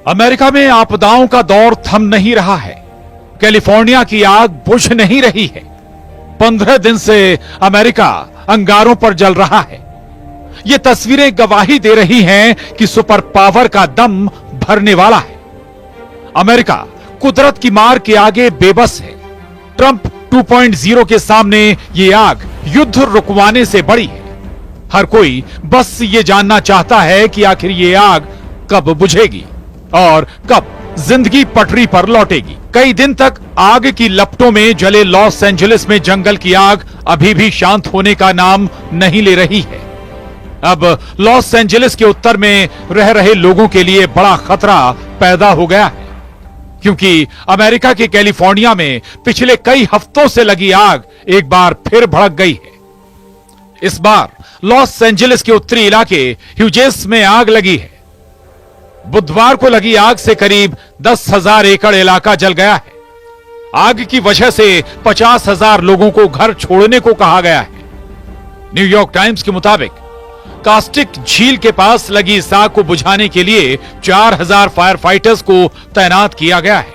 America में आपदाओं का दौर थम नहीं रहा है। कैलिफोर्निया की आग बुझ नहीं रही है। 15 दिन से अमेरिका अंगारों पर जल रहा है। ये तस्वीरें गवाही दे रही हैं कि सुपर पावर का दम भरने वाला है। अमेरिका कुदरत की मार के आगे बेबस है। ट्रंप 2.0 के सामने ये आग युद्ध रुकवाने से बड़ी है। हर कोई बस ये जानना चाहता है कि आखिर ये आग कब बुझेगी और कब जिंदगी पटरी पर लौटेगी। कई दिन तक आग की लपटों में जले लॉस एंजलिस में जंगल की आग अभी भी शांत होने का नाम नहीं ले रही है। अब लॉस एंजलिस के उत्तर में रह रहे लोगों के लिए बड़ा खतरा पैदा हो गया है, क्योंकि अमेरिका के कैलिफोर्निया में पिछले कई हफ्तों से लगी आग एक बार फिर भड़क गई है। इस बार लॉस एंजलिस के उत्तरी इलाके ह्यूजेस में आग लगी है। बुधवार को लगी आग से करीब 10,000 एकड़ इलाका जल गया है। आग की वजह से 50,000 लोगों को घर छोड़ने को कहा गया है। न्यूयॉर्क टाइम्स के मुताबिक कास्टिक झील के पास लगी इस आग को बुझाने के लिए 4,000 फायर फाइटर्स को तैनात किया गया है।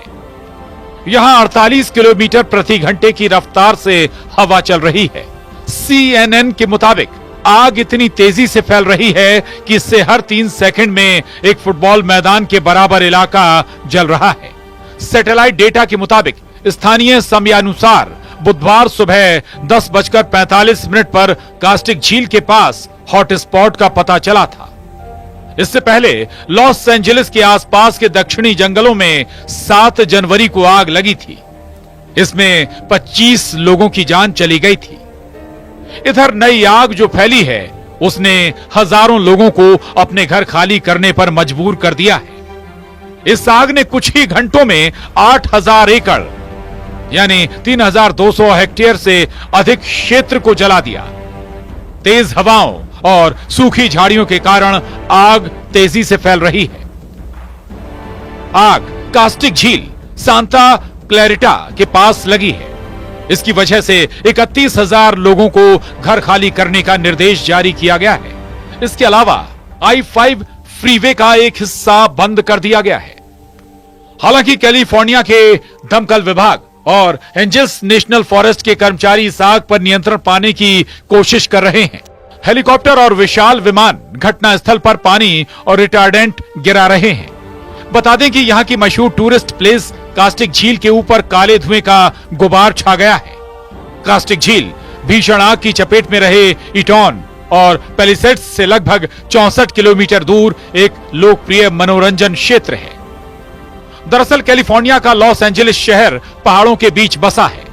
यहां 48 किलोमीटर प्रति घंटे की रफ्तार से हवा चल रही है। CNN के मुताबिक आग इतनी तेजी से फैल रही है कि इससे हर 3 सेकंड में एक फुटबॉल मैदान के बराबर इलाका जल रहा है। सैटेलाइट डेटा के मुताबिक स्थानीय समयानुसार बुधवार सुबह 10:45 पर कास्टिक झील के पास हॉटस्पॉट का पता चला था। इससे पहले लॉस एंजलिस के आसपास के दक्षिणी जंगलों में 7 जनवरी को आग लगी थी। इसमें 25 लोगों की जान चली गई थी। इधर नई आग जो फैली है उसने हजारों लोगों को अपने घर खाली करने पर मजबूर कर दिया है। इस आग ने कुछ ही घंटों में 8,000 एकड़ यानी 3,200 हेक्टेयर से अधिक क्षेत्र को जला दिया। तेज हवाओं और सूखी झाड़ियों के कारण आग तेजी से फैल रही है। आग कास्टिक झील सांता क्लैरिटा के पास लगी है। इसकी वजह से 31,000 लोगों को घर खाली करने का निर्देश जारी किया गया है। इसके अलावा I-5 फ्रीवे का एक हिस्सा बंद कर दिया गया है। हालांकि कैलिफोर्निया के दमकल विभाग और एंजल्स नेशनल फॉरेस्ट के कर्मचारी इस आग पर नियंत्रण पाने की कोशिश कर रहे हैं। हेलीकॉप्टर और विशाल विमान घटनास्थल पर पानी और रिटार्डेंट गिरा रहे हैं। बता दें कि यहां की मशहूर टूरिस्ट प्लेस कास्टिक झील के ऊपर काले धुएं का गुबार छा गया है। कास्टिक झील भीषण आग की चपेट में रहे इटॉन और पैलिसेड्स से लगभग 64 किलोमीटर दूर एक लोकप्रिय मनोरंजन क्षेत्र है। दरअसल कैलिफोर्निया का लॉस एंजलिस शहर पहाड़ों के बीच बसा है।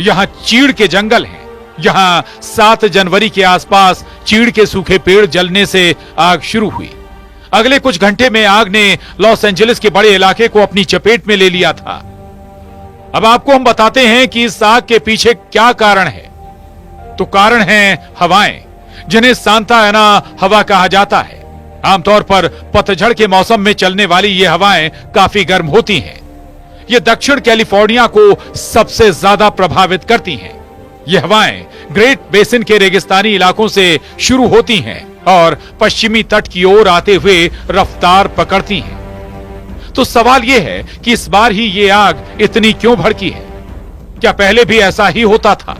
यहां चीड़ के जंगल हैं। यहां 7 जनवरी के आसपास चीड़ के सूखे पेड़ जलने से आग शुरू हुई। अगले कुछ घंटे में आग ने लॉस एंजलिस के बड़े इलाके को अपनी चपेट में ले लिया था। अब आपको हम बताते हैं कि इस आग के पीछे क्या कारण है। तो कारण है हवाएं, जिन्हें सांता एना हवा कहा जाता है। आमतौर पर पतझड़ के मौसम में चलने वाली ये हवाएं काफी गर्म होती हैं। ये दक्षिण कैलिफोर्निया को सबसे ज्यादा प्रभावित करती हैं। ये हवाएं ग्रेट बेसिन के रेगिस्तानी इलाकों से शुरू होती हैं और पश्चिमी तट की ओर आते हुए रफ्तार पकड़ती हैं। तो सवाल यह है कि इस बार ही ये आग इतनी क्यों भड़की है? क्या पहले भी ऐसा ही होता था?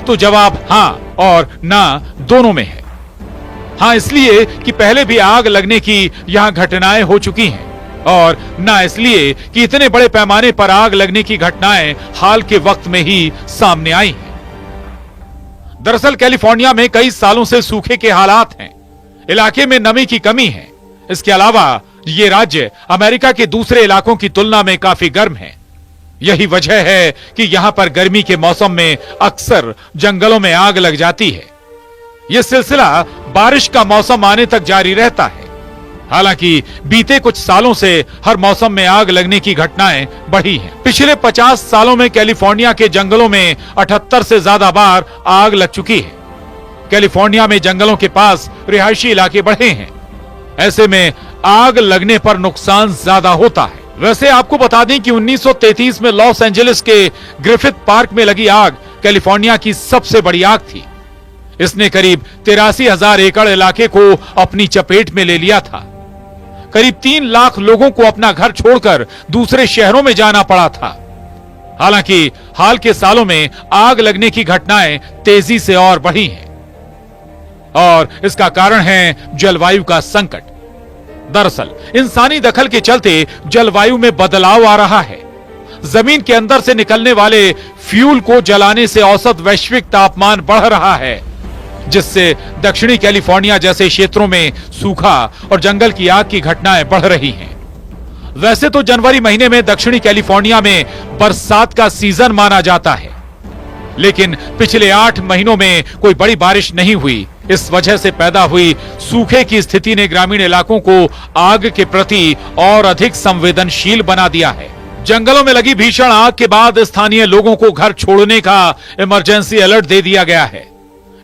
तो जवाब हां और ना दोनों में है। हां इसलिए कि पहले भी आग लगने की यहां घटनाएं हो चुकी हैं, और ना इसलिए कि इतने बड़े पैमाने पर आग लगने की घटनाएं हाल के वक्त में ही सामने आई हैं। दरअसल कैलिफोर्निया में कई सालों से सूखे के हालात हैं। इलाके में नमी की कमी है। इसके अलावा ये राज्य अमेरिका के दूसरे इलाकों की तुलना में काफी गर्म है। यही वजह है कि यहां पर गर्मी के मौसम में अक्सर जंगलों में आग लग जाती है। यह सिलसिला बारिश का मौसम आने तक जारी रहता है। हालांकि बीते कुछ सालों से हर मौसम में आग लगने की घटनाएं बढ़ी हैं। पिछले 50 सालों में कैलिफोर्निया के जंगलों में 78 से ज्यादा बार आग लग चुकी है। कैलिफोर्निया में जंगलों के पास रिहायशी इलाके बढ़े हैं। ऐसे में आग लगने पर नुकसान ज्यादा होता है। वैसे आपको बता दें कि 1933 में लॉस एंजलिस के ग्रिफिथ पार्क में लगी आग कैलिफोर्निया की सबसे बड़ी आग थी। इसने करीब 83,000 एकड़ इलाके को अपनी चपेट में ले लिया था। करीब 3 लाख लोगों को अपना घर छोड़कर दूसरे शहरों में जाना पड़ा था। हालांकि हाल के सालों में आग लगने की घटनाएं तेजी से और बढ़ी हैं और इसका कारण है जलवायु का संकट। दरअसल इंसानी दखल के चलते जलवायु में बदलाव आ रहा है। जमीन के अंदर से निकलने वाले फ्यूल को जलाने से औसत वैश्विक तापमान बढ़ रहा है, जिससे दक्षिणी कैलिफोर्निया जैसे क्षेत्रों में सूखा और जंगल की आग की घटनाएं बढ़ रही हैं। वैसे तो जनवरी महीने में दक्षिणी कैलिफोर्निया में बरसात का सीजन माना जाता है, लेकिन पिछले 8 महीनों में कोई बड़ी बारिश नहीं हुई। इस वजह से पैदा हुई सूखे की स्थिति ने ग्रामीण इलाकों को आग के प्रति और अधिक संवेदनशील बना दिया है। जंगलों में लगी भीषण आग के बाद स्थानीय लोगों को घर छोड़ने का इमरजेंसी अलर्ट दे दिया गया है।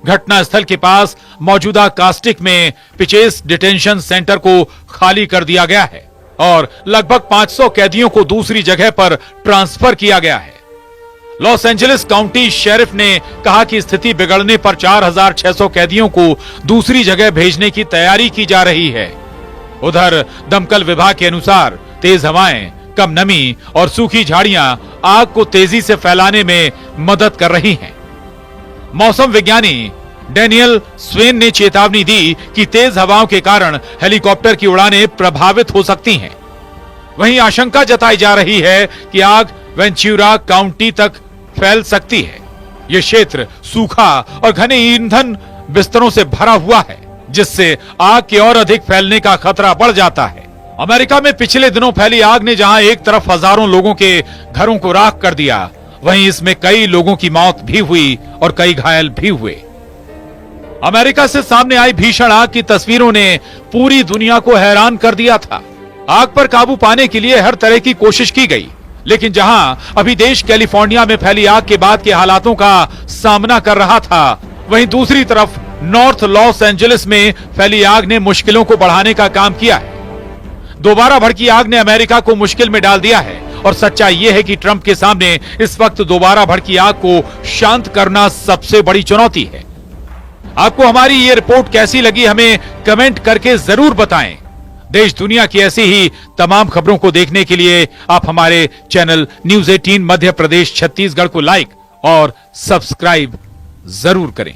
घटना स्थल के पास मौजूदा कास्टिक में पिचेस डिटेंशन सेंटर को खाली कर दिया गया है और लगभग 500 कैदियों को दूसरी जगह पर ट्रांसफर किया गया है। लॉस एंजलिस काउंटी शेरिफ ने कहा कि स्थिति बिगड़ने पर 4,600 कैदियों को दूसरी जगह भेजने की तैयारी की जा रही है। उधर दमकल विभाग के अनुसार तेज हवाएं, कम नमी और सूखी झाड़ियां आग को तेजी से फैलाने में मदद कर रही हैं। मौसम विज्ञानी डैनियल स्वेन ने चेतावनी दी कि तेज हवाओं के कारण हेलीकॉप्टर की उड़ानें प्रभावित हो सकती हैं। वहीं आशंका जताई जा रही है कि आग वेंचुरा काउंटी तक फैल सकती है। यह क्षेत्र सूखा और घने ईंधन बिस्तरों से भरा हुआ है, जिससे आग के और अधिक फैलने का खतरा बढ़ जाता है। अमेरिका में पिछले दिनों फैली आग ने जहां एक तरफ हजारों लोगों के घरों को राख कर दिया, वहीं इसमें कई लोगों की मौत भी हुई और कई घायल भी हुए। अमेरिका से सामने आई भीषण आग की तस्वीरों ने पूरी दुनिया को हैरान कर दिया था। आग पर काबू पाने के लिए हर तरह की कोशिश की गई, लेकिन जहां अभी देश कैलिफोर्निया में फैली आग के बाद के हालातों का सामना कर रहा था, वहीं दूसरी तरफ नॉर्थ लॉस एंजलिस में फैली आग ने मुश्किलों को बढ़ाने का काम किया है। दोबारा भड़की आग ने अमेरिका को मुश्किल में डाल दिया है और सच्चाई यह है कि ट्रंप के सामने इस वक्त दोबारा भड़की आग को शांत करना सबसे बड़ी चुनौती है। आपको हमारी ये रिपोर्ट कैसी लगी, हमें कमेंट करके जरूर बताएं। देश दुनिया की ऐसी ही तमाम खबरों को देखने के लिए आप हमारे चैनल न्यूज़ 18 मध्य प्रदेश छत्तीसगढ़ को लाइक और सब्सक्राइब जरूर करें।